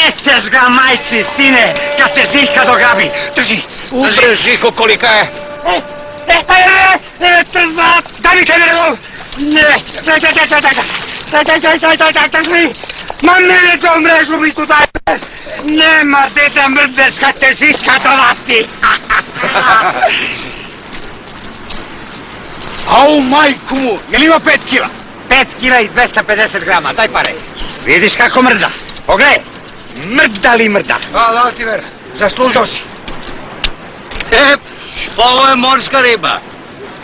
Nećeš ga majci, sine, kad te Zika dograbi. Drži, Drži, kokolika je. Daj mi kameru! Ne, daj, ma mene to u mrežu mi tu daj! Nema da mrdeš kad te Zika dolati! Au, majku mu, je li ima 5 kila? 5 kila i 250 grama, daj pare. Vidiš kako mrda, pogledaj, mrda li mrda. Hvala, Altiver, zaslužao si. Ovo je morska riba.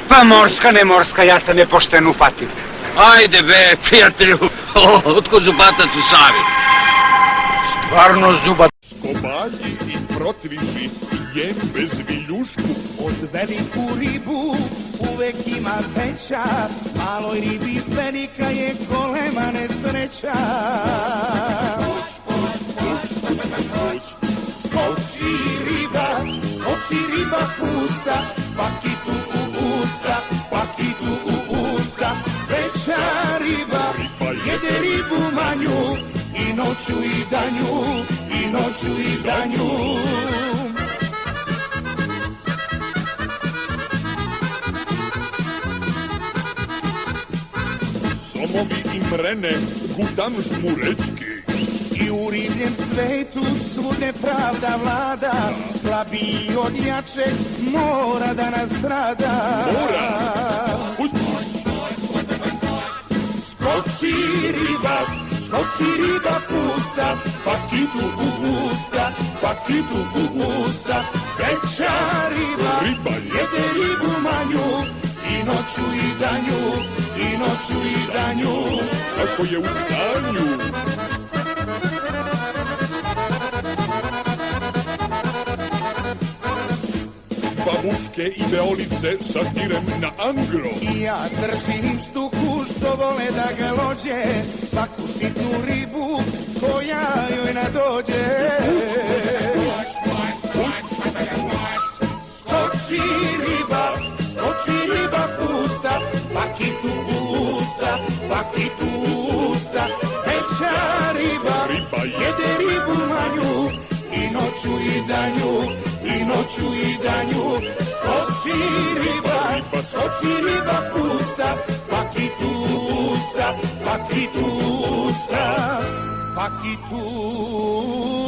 Pa morska, ne morska, ja se nepošteno upatim. Ajde be, prijatelju, otkud zubatac u Savi? Stvarno zubat. Skobalji i protviši, jem bez viljušku. Od veliku ribu uvek ima veća, maloj ribi velika je golema nesreća. Skoči riba pusta, pakitu u usta, pakitu u usta. Veća riba jede ribu manju, i noću i danju, i noću i danju. Somovi i mrene, gutam žmurečki. I u ribljem svetu svud nepravda vlada, slabiji od jačeg mora da nastrada. Skoči riba pusa, pakitu u usta, pakitu u usta. Veća riba jede ribu manju, i noću i danju, i noću i danju. Kako je u stanju? Babuške i beolice satirem na angro. I ja držim stuku što vole da ga lođe, svaku sitnu ribu koja joj nadođe. Skoči riba pusa, pakitu u usta, pakitu u usta. Veća riba jede ribu manju, i noću i danju, i noću i danju. Skoči riba pusa, pakitu u usta, pakitu u usta, pakitu u usta.